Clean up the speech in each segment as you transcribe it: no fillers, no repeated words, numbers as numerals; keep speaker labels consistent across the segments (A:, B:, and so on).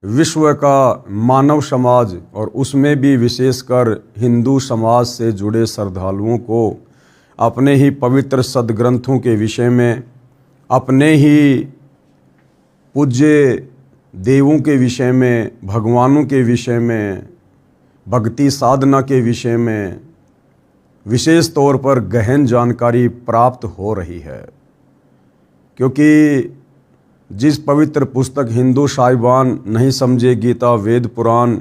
A: विश्व का मानव समाज और उसमें भी विशेषकर हिंदू समाज से जुड़े श्रद्धालुओं को अपने ही पवित्र सद्ग्रंथों के विषय में, अपने ही पूज्य देवों के विषय में, भगवानों के विषय में, भक्ति साधना के विषय में विशेष तौर पर गहन जानकारी प्राप्त हो रही है। क्योंकि जिस पवित्र पुस्तक हिंदू साहिबान नहीं समझे गीता, वेद, पुराण,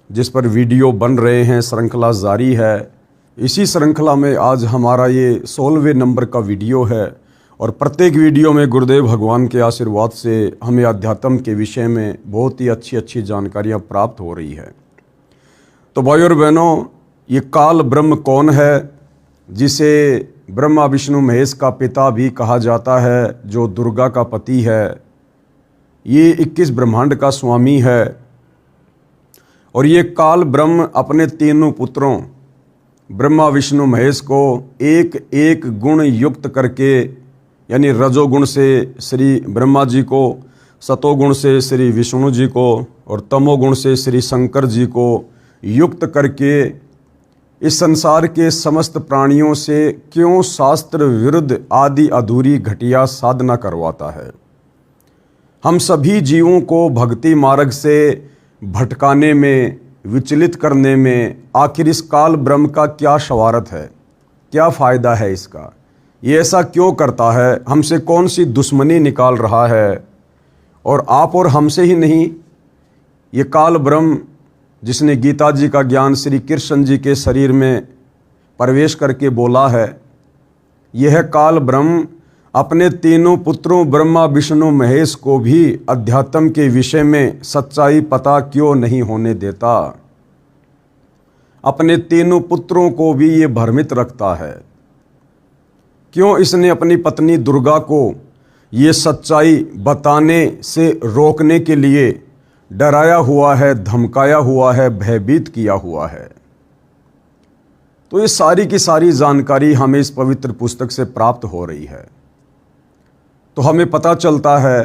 A: जिस पर वीडियो बन रहे हैं, श्रृंखला जारी है। इसी श्रृंखला में आज हमारा ये 16वें नंबर का वीडियो है और प्रत्येक वीडियो में गुरुदेव भगवान के आशीर्वाद से हमें अध्यात्म के विषय में बहुत ही अच्छी जानकारियाँ प्राप्त हो रही है। तो भाई और बहनों, ये काल ब्रह्म कौन है, जिसे ब्रह्मा विष्णु महेश का पिता भी कहा जाता है, जो दुर्गा का पति है। ये 21 ब्रह्मांड का स्वामी है और ये काल ब्रह्म अपने तीनों पुत्रों ब्रह्मा विष्णु महेश को एक एक गुण युक्त करके, यानी रजोगुण से श्री ब्रह्मा जी को, सतोगुण से श्री विष्णु जी को और तमोगुण से श्री शंकर जी को युक्त करके इस संसार के समस्त प्राणियों से क्यों शास्त्र विरुद्ध आदि अधूरी घटिया साधना करवाता है। हम सभी जीवों को भक्ति मार्ग से भटकाने में, विचलित करने में आखिर इस काल ब्रह्म का क्या शवारत है, क्या फ़ायदा है इसका, ये ऐसा क्यों करता है, हमसे कौन सी दुश्मनी निकाल रहा है। और आप और हमसे ही नहीं, ये काल ब्रह्म जिसने गीता जी का ज्ञान श्री कृष्ण जी के शरीर में प्रवेश करके बोला है, यह काल ब्रह्म अपने तीनों पुत्रों ब्रह्मा विष्णु महेश को भी अध्यात्म के विषय में सच्चाई पता क्यों नहीं होने देता। अपने तीनों पुत्रों को भी ये भ्रमित रखता है। क्यों इसने अपनी पत्नी दुर्गा को ये सच्चाई बताने से रोकने के लिए डराया हुआ है, धमकाया हुआ है, भयभीत किया हुआ है। तो ये सारी की सारी जानकारी हमें इस पवित्र पुस्तक से प्राप्त हो रही है। तो हमें पता चलता है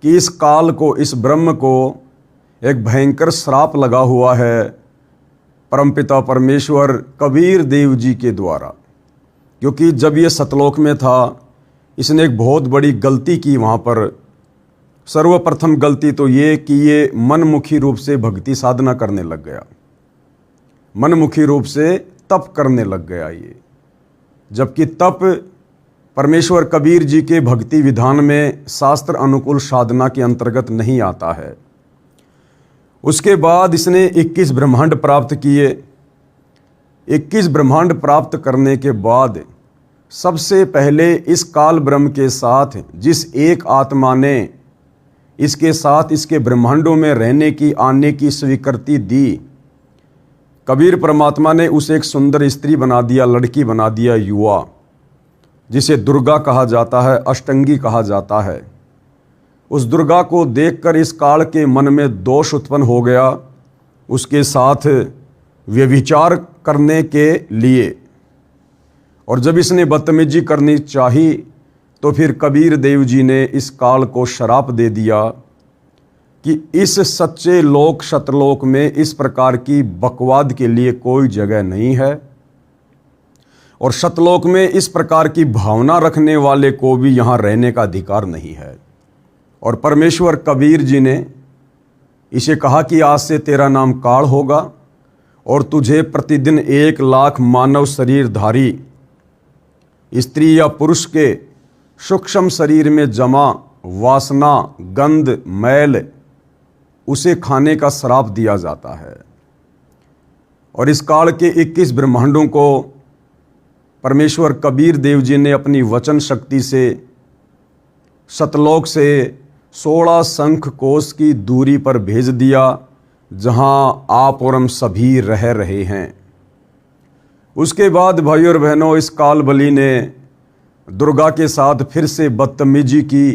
A: कि इस काल को, इस ब्रह्म को एक भयंकर श्राप लगा हुआ है परमपिता परमेश्वर कबीर देव जी के द्वारा। क्योंकि जब ये सतलोक में था, इसने एक बहुत बड़ी गलती की वहाँ पर। सर्वप्रथम गलती तो ये कि ये मनमुखी रूप से भक्ति साधना करने लग गया, मनमुखी रूप से तप करने लग गया ये, जबकि तप परमेश्वर कबीर जी के भक्ति विधान में शास्त्र अनुकूल साधना के अंतर्गत नहीं आता है। उसके बाद इसने 21 ब्रह्मांड प्राप्त किए। 21 ब्रह्मांड प्राप्त करने के बाद सबसे पहले इस काल ब्रह्म के साथ जिस एक आत्मा ने इसके साथ इसके ब्रह्मांडों में रहने की, आने की स्वीकृति दी, कबीर परमात्मा ने उसे एक सुंदर स्त्री बना दिया, लड़की बना दिया, युवा, जिसे दुर्गा कहा जाता है, अष्टंगी कहा जाता है। उस दुर्गा को देखकर इस काल के मन में दोष उत्पन्न हो गया, उसके साथ व्यभिचार करने के लिए। और जब इसने बदतमीजी करनी चाही तो फिर कबीर देव जी ने इस काल को श्राप दे दिया कि इस सच्चे लोक सतलोक में इस प्रकार की बकवाद के लिए कोई जगह नहीं है और सतलोक में इस प्रकार की भावना रखने वाले को भी यहाँ रहने का अधिकार नहीं है। और परमेश्वर कबीर जी ने इसे कहा कि आज से तेरा नाम काल होगा और तुझे प्रतिदिन 1 लाख मानव शरीरधारी स्त्री या पुरुष के सूक्ष्म शरीर में जमा वासना, गंध, मैल, उसे खाने का श्राप दिया जाता है। और इस काल के 21 ब्रह्मांडों को परमेश्वर कबीर देव जी ने अपनी वचन शक्ति से सतलोक से 16 शंख कोश की दूरी पर भेज दिया, जहां आप और हम सभी रह रहे हैं। उसके बाद भाई और बहनों, इस काल बलि ने दुर्गा के साथ फिर से बदतमीजी की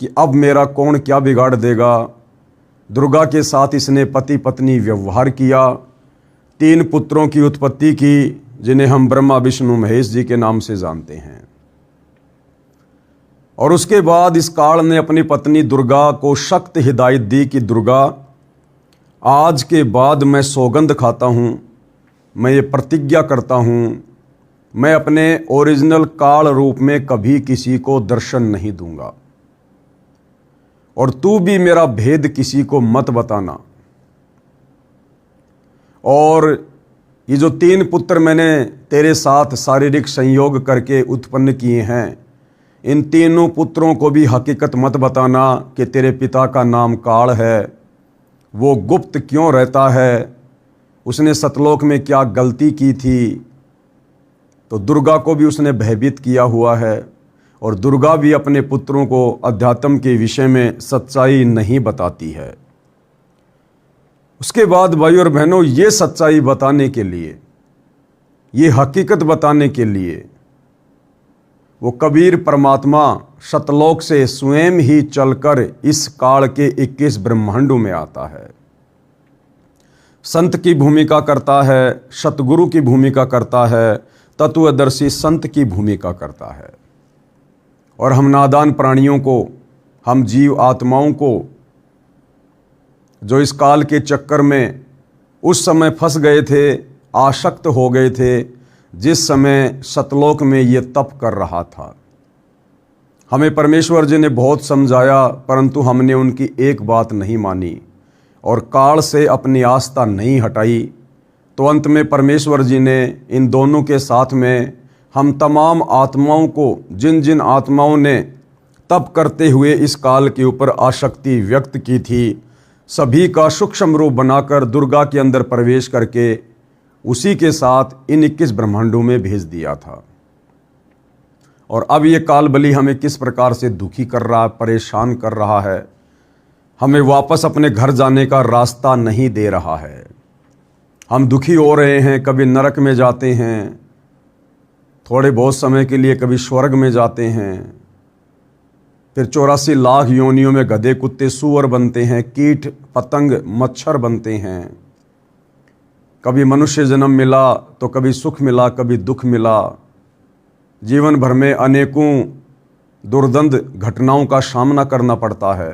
A: कि अब मेरा कौन क्या बिगाड़ देगा। दुर्गा के साथ इसने पति पत्नी व्यवहार किया, 3 पुत्रों की उत्पत्ति की, जिन्हें हम ब्रह्मा विष्णु महेश जी के नाम से जानते हैं। और उसके बाद इस काल ने अपनी पत्नी दुर्गा को सख्त हिदायत दी कि दुर्गा, आज के बाद मैं सौगंध खाता हूँ, मैं ये प्रतिज्ञा करता हूँ, मैं अपने ओरिजिनल काल रूप में कभी किसी को दर्शन नहीं दूंगा, और तू भी मेरा भेद किसी को मत बताना। और ये जो 3 पुत्र मैंने तेरे साथ शारीरिक संयोग करके उत्पन्न किए हैं, इन तीनों पुत्रों को भी हकीकत मत बताना कि तेरे पिता का नाम काल है, वो गुप्त क्यों रहता है, उसने सतलोक में क्या गलती की थी। तो दुर्गा को भी उसने भयभीत किया हुआ है, और दुर्गा भी अपने पुत्रों को अध्यात्म के विषय में सच्चाई नहीं बताती है। उसके बाद भाई और बहनों, ये सच्चाई बताने के लिए, ये हकीकत बताने के लिए वो कबीर परमात्मा सतलोक से स्वयं ही चलकर इस काल के 21 ब्रह्मांडों में आता है। संत की भूमिका करता है, सतगुरु की भूमिका करता है, तत्वदर्शी संत की भूमिका करता है। और हम नादान प्राणियों को, हम जीव आत्माओं को जो इस काल के चक्कर में उस समय फंस गए थे, आसक्त हो गए थे, जिस समय सतलोक में ये तप कर रहा था, हमें परमेश्वर जी ने बहुत समझाया, परंतु हमने उनकी एक बात नहीं मानी और काल से अपनी आस्था नहीं हटाई। तो अंत में परमेश्वर जी ने इन दोनों के साथ में हम तमाम आत्माओं को, जिन जिन आत्माओं ने तप करते हुए इस काल के ऊपर आसक्ति व्यक्त की थी, सभी का सूक्ष्म रूप बनाकर दुर्गा के अंदर प्रवेश करके उसी के साथ इन 21 ब्रह्मांडों में भेज दिया था। और अब ये काल बलि हमें किस प्रकार से दुखी कर रहा है, परेशान कर रहा है, हमें वापस अपने घर जाने का रास्ता नहीं दे रहा है। हम दुखी हो रहे हैं, कभी नरक में जाते हैं थोड़े बहुत समय के लिए, कभी स्वर्ग में जाते हैं, फिर 84 लाख योनियों में गधे कुत्ते सूअर बनते हैं, कीट पतंग मच्छर बनते हैं। कभी मनुष्य जन्म मिला तो कभी सुख मिला, कभी दुख मिला। जीवन भर में अनेकों दुर्दंत घटनाओं का सामना करना पड़ता है।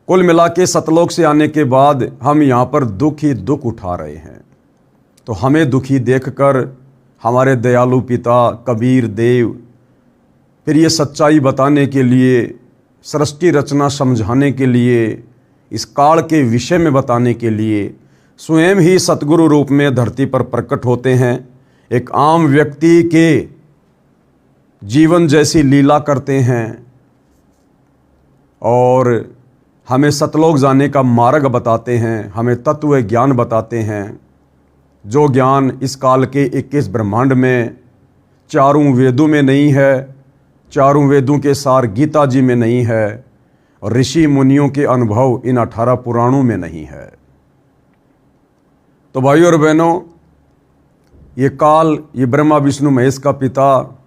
A: कुल मिला के सतलोक से आने के बाद हम यहाँ पर दुख ही दुख उठा रहे हैं। तो हमें दुखी देखकर हमारे दयालु पिता कबीर देव फिर ये सच्चाई बताने के लिए, सृष्टि रचना समझाने के लिए, इस काल के विषय में बताने के लिए स्वयं ही सतगुरु रूप में धरती पर प्रकट होते हैं। एक आम व्यक्ति के जीवन जैसी लीला करते हैं और हमें सतलोक जाने का मार्ग बताते हैं, हमें तत्व ज्ञान बताते हैं, जो ज्ञान इस काल के 21 ब्रह्मांड में चारों वेदों में नहीं है, चारों वेदों के सार गीता जी में नहीं है, और ऋषि मुनियों के अनुभव इन 18 पुराणों में नहीं है। तो भाइयों और बहनों, ये काल, ये ब्रह्मा विष्णु महेश का पिता,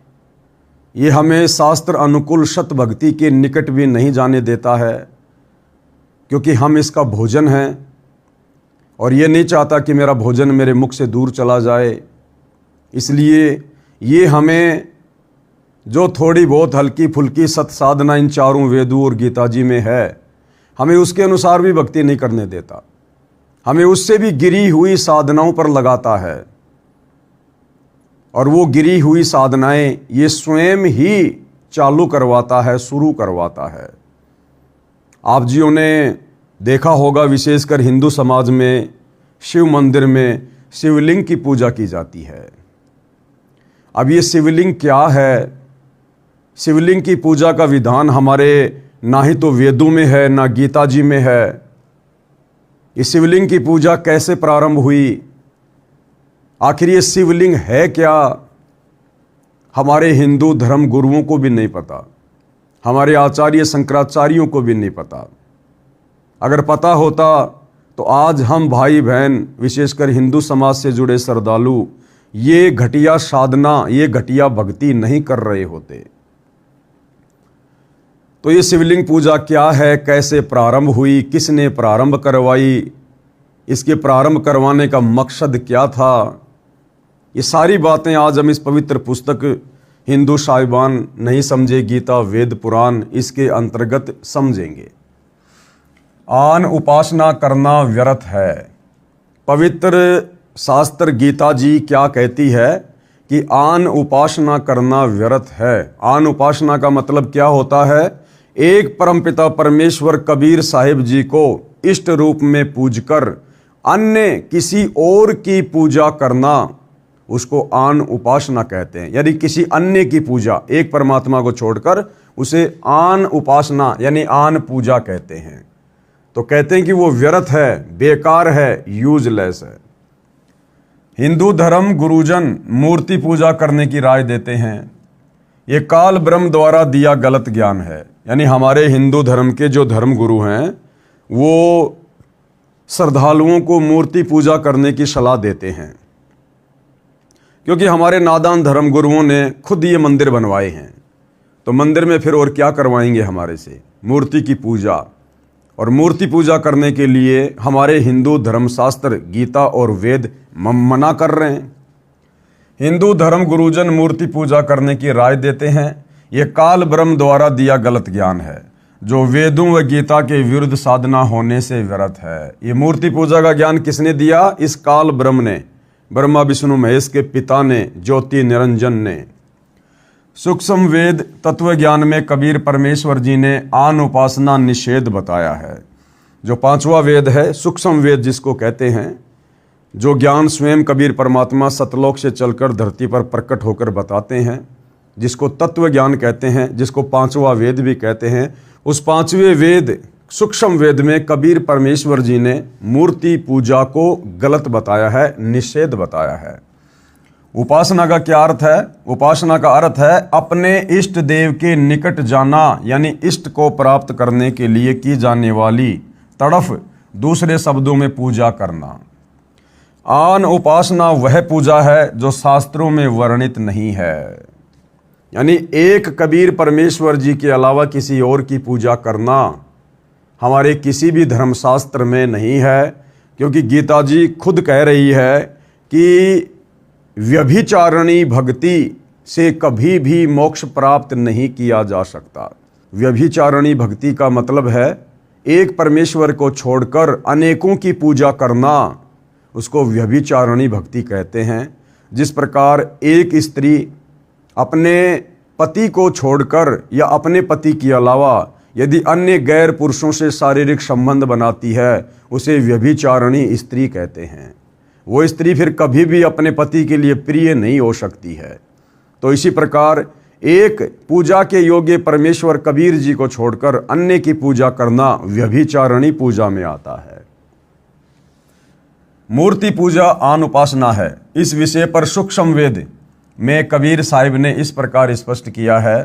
A: ये हमें शास्त्र अनुकूल सत भक्ति के निकट भी नहीं जाने देता है, क्योंकि हम इसका भोजन हैं और ये नहीं चाहता कि मेरा भोजन मेरे मुख से दूर चला जाए। इसलिए ये हमें जो थोड़ी बहुत हल्की फुल्की सत साधना इन चारों वेदों और गीता जी में है, हमें उसके अनुसार भी भक्ति नहीं करने देता, हमें उससे भी गिरी हुई साधनाओं पर लगाता है। और वो गिरी हुई साधनाएं ये स्वयं ही चालू करवाता है, शुरू करवाता है। आप जियों ने देखा होगा, विशेषकर हिंदू समाज में शिव मंदिर में शिवलिंग की पूजा की जाती है। अब ये शिवलिंग क्या है? शिवलिंग की पूजा का विधान हमारे ना ही तो वेदों में है, ना गीता जी में है। इस शिवलिंग की पूजा कैसे प्रारंभ हुई? आखिर ये शिवलिंग है क्या? हमारे हिंदू धर्म गुरुओं को भी नहीं पता, हमारे आचार्य शंकराचार्यों को भी नहीं पता। अगर पता होता तो आज हम भाई बहन, विशेषकर हिंदू समाज से जुड़े श्रद्धालु, ये घटिया साधना, ये घटिया भक्ति नहीं कर रहे होते। तो ये शिवलिंग पूजा क्या है, कैसे प्रारंभ हुई, किसने प्रारंभ करवाई, इसके प्रारंभ करवाने का मकसद क्या था, ये सारी बातें आज हम इस पवित्र पुस्तक हिंदू साहिबान नहीं समझे गीता वेद पुराण, इसके अंतर्गत समझेंगे। आन उपासना करना व्यर्थ है। पवित्र शास्त्र गीता जी क्या कहती है कि आन उपासना करना व्यर्थ है। आन उपासना का मतलब क्या होता है? एक परमपिता परमेश्वर कबीर साहिब जी को इष्ट रूप में पूजकर अन्य किसी और की पूजा करना, उसको आन उपासना कहते हैं। यदि किसी अन्य की पूजा, एक परमात्मा को छोड़कर, उसे आन उपासना यानी आन पूजा कहते हैं। तो कहते हैं कि वो व्यर्थ है, बेकार है, यूजलेस है। हिंदू धर्म गुरुजन मूर्ति पूजा करने की राय देते हैं। ये काल ब्रह्म द्वारा दिया गलत ज्ञान है। यानी हमारे हिंदू धर्म के जो धर्म गुरु हैं वो श्रद्धालुओं को मूर्ति पूजा करने की सलाह देते हैं, क्योंकि हमारे नादान धर्म गुरुओं ने खुद ये मंदिर बनवाए हैं। तो मंदिर में फिर और क्या करवाएंगे हमारे से? मूर्ति की पूजा। और मूर्ति पूजा करने के लिए हमारे हिंदू धर्मशास्त्र गीता और वेद मना कर रहे हैं। हिंदू धर्म गुरुजन मूर्ति पूजा करने की राय देते हैं। यह काल ब्रह्म द्वारा दिया गलत ज्ञान है, जो वेदों व गीता के विरुद्ध साधना होने से व्यर्थ है। ये मूर्ति पूजा का ज्ञान किसने दिया? इस काल ब्रह्म ने, ब्रह्मा विष्णु महेश के पिता ने, ज्योति निरंजन ने। सूक्ष्म वेद तत्व ज्ञान में कबीर परमेश्वर जी ने आन उपासना निषेध बताया है। जो पांचवा वेद है, सूक्ष्म वेद जिसको कहते हैं, जो ज्ञान स्वयं कबीर परमात्मा सतलोक से चलकर धरती पर प्रकट होकर बताते हैं, जिसको तत्व ज्ञान कहते हैं, जिसको पांचवा वेद भी कहते हैं, उस पांचवें वेद सूक्ष्म वेद में कबीर परमेश्वर जी ने मूर्ति पूजा को गलत बताया है, निषेध बताया है। उपासना का क्या अर्थ है? उपासना का अर्थ है अपने इष्ट देव के निकट जाना, यानी इष्ट को प्राप्त करने के लिए की जाने वाली तड़फ, दूसरे शब्दों में पूजा करना। आन उपासना वह पूजा है जो शास्त्रों में वर्णित नहीं है। यानी एक कबीर परमेश्वर जी के अलावा किसी और की पूजा करना हमारे किसी भी धर्मशास्त्र में नहीं है, क्योंकि गीता जी खुद कह रही है कि व्यभिचारिणी भक्ति से कभी भी मोक्ष प्राप्त नहीं किया जा सकता। व्यभिचारिणी भक्ति का मतलब है एक परमेश्वर को छोड़कर अनेकों की पूजा करना, उसको व्यभिचारिणी भक्ति कहते हैं। जिस प्रकार एक स्त्री अपने पति को छोड़कर या अपने पति के अलावा यदि अन्य गैर पुरुषों से शारीरिक संबंध बनाती है, उसे व्यभिचारिणी स्त्री कहते हैं। वो स्त्री फिर कभी भी अपने पति के लिए प्रिय नहीं हो सकती है। तो इसी प्रकार एक पूजा के योग्य परमेश्वर कबीर जी को छोड़कर अन्य की पूजा करना व्यभिचारिणी पूजा में आता है। मूर्ति पूजा आन उपासना है। इस विषय पर सूक्ष्म वेद में कबीर साहिब ने इस प्रकार स्पष्ट किया है।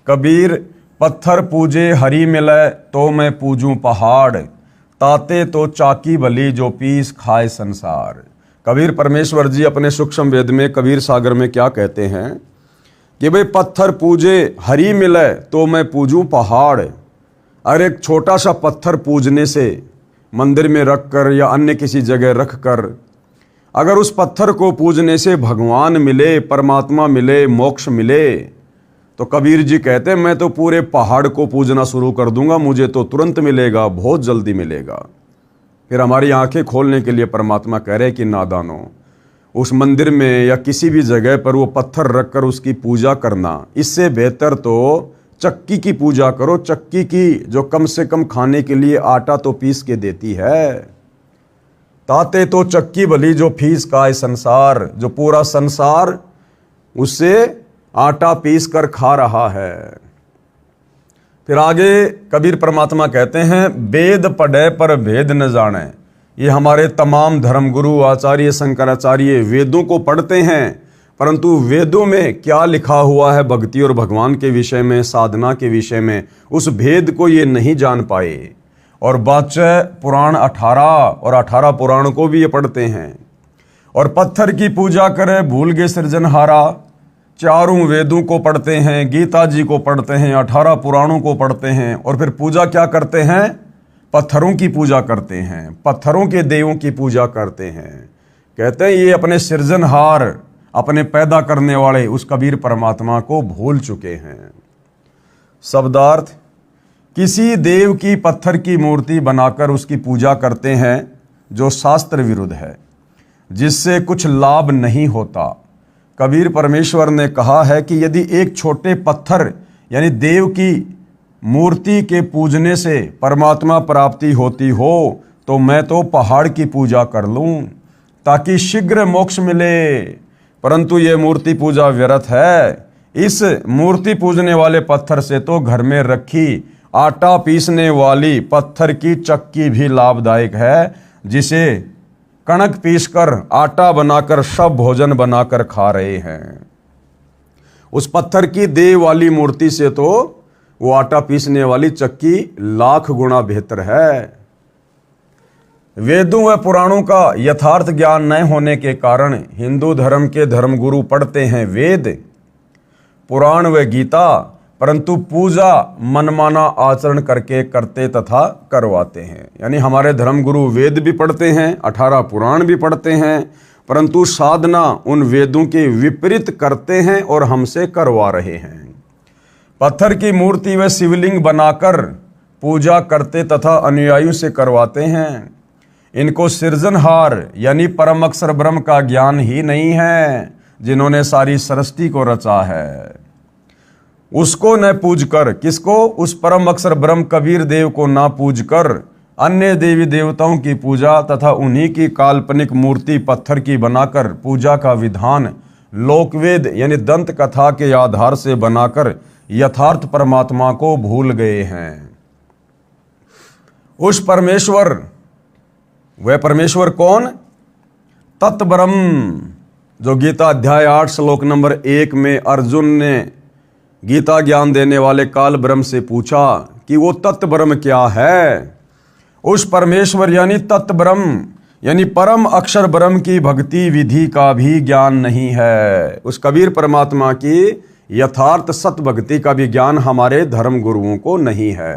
A: कबीर पत्थर पूजे हरी मिले तो मैं पूजूं पहाड़, ताते तो चाकी भली जो पीस खाए संसार। कबीर परमेश्वर जी अपने सूक्ष्म वेद में कबीर सागर में क्या कहते हैं कि भाई पत्थर पूजे हरी मिले तो मैं पूजूं पहाड़। अरे एक छोटा सा पत्थर पूजने से, मंदिर में रख कर या अन्य किसी जगह रख कर, अगर उस पत्थर को पूजने से भगवान मिले, परमात्मा मिले, मोक्ष मिले, तो कबीर जी कहते हैं मैं तो पूरे पहाड़ को पूजना शुरू कर दूंगा, मुझे तो तुरंत मिलेगा, बहुत जल्दी मिलेगा। फिर हमारी आंखें खोलने के लिए परमात्मा कह रहे कि नादानो, उस मंदिर में या किसी भी जगह पर वो पत्थर रखकर उसकी पूजा करना, इससे बेहतर तो चक्की की पूजा करो, चक्की की जो कम से कम खाने के लिए आटा तो पीस के देती है। ताते तो चक्की भली जो फीस खाए संसार, जो पूरा संसार उससे आटा पीस कर खा रहा है। फिर आगे कबीर परमात्मा कहते हैं वेद पढ़े पर भेद न जाने। ये हमारे तमाम धर्मगुरु आचार्य शंकराचार्य वेदों को पढ़ते हैं, परंतु वेदों में क्या लिखा हुआ है भक्ति और भगवान के विषय में, साधना के विषय में, उस भेद को ये नहीं जान पाए। और बादशाह पुराण 18 और 18 पुराण को भी ये पढ़ते हैं। और पत्थर की पूजा करे भूल गए सृजनहारा। चारों वेदों को पढ़ते हैं, गीता जी को पढ़ते हैं, 18 पुराणों को पढ़ते हैं, और फिर पूजा क्या करते हैं? पत्थरों की पूजा करते हैं, पत्थरों के देवों की पूजा करते हैं। कहते हैं ये अपने सृजनहार, अपने पैदा करने वाले उस कबीर परमात्मा को भूल चुके हैं। शब्दार्थ, किसी देव की पत्थर की मूर्ति बनाकर उसकी पूजा करते हैं जो शास्त्र विरुद्ध है, जिससे कुछ लाभ नहीं होता। कबीर परमेश्वर ने कहा है कि यदि एक छोटे पत्थर यानी देव की मूर्ति के पूजने से परमात्मा प्राप्ति होती हो तो मैं तो पहाड़ की पूजा कर लूं ताकि शीघ्र मोक्ष मिले, परंतु ये मूर्ति पूजा व्यर्थ है। इस मूर्ति पूजने वाले पत्थर से तो घर में रखी आटा पीसने वाली पत्थर की चक्की भी लाभदायक है, जिसे कणक पीसकर आटा बनाकर सब भोजन बनाकर खा रहे हैं। उस पत्थर की देव वाली मूर्ति से तो वो आटा पीसने वाली चक्की लाख गुना बेहतर है। वेदों व पुराणों का यथार्थ ज्ञान न होने के कारण हिंदू धर्म के धर्मगुरु पढ़ते हैं वेद, पुराण व गीता, परंतु पूजा मनमाना आचरण करके करते तथा करवाते हैं। यानी हमारे धर्मगुरु वेद भी पढ़ते हैं, 18 पुराण भी पढ़ते हैं, परंतु साधना उन वेदों के विपरीत करते हैं और हमसे करवा रहे हैं। पत्थर की मूर्ति व शिवलिंग बनाकर पूजा करते तथा अनुयायियों से करवाते हैं। इनको सृजनहार यानी परम अक्षर ब्रह्म का ज्ञान ही नहीं है, जिन्होंने सारी सृष्टि को रचा है। उसको न पूज कर, किसको? उस परम अक्षर ब्रह्म कबीर देव को ना पूज कर अन्य देवी देवताओं की पूजा तथा उन्हीं की काल्पनिक मूर्ति पत्थर की बनाकर पूजा का विधान लोकवेद यानी दंत कथा के आधार से बनाकर यथार्थ परमात्मा को भूल गए हैं। उस परमेश्वर, वह परमेश्वर कौन? तत् ब्रह्म, जो गीता अध्याय 8 श्लोक नंबर 1 में अर्जुन ने गीता ज्ञान देने वाले काल ब्रह्म से पूछा कि वो तत् ब्रह्म क्या है। उस परमेश्वर यानी तत् ब्रह्म यानी परम अक्षर ब्रह्म की भक्ति विधि का भी ज्ञान नहीं है। उस कबीर परमात्मा की यथार्थ सत भक्ति का भी ज्ञान हमारे धर्म गुरुओं को नहीं है।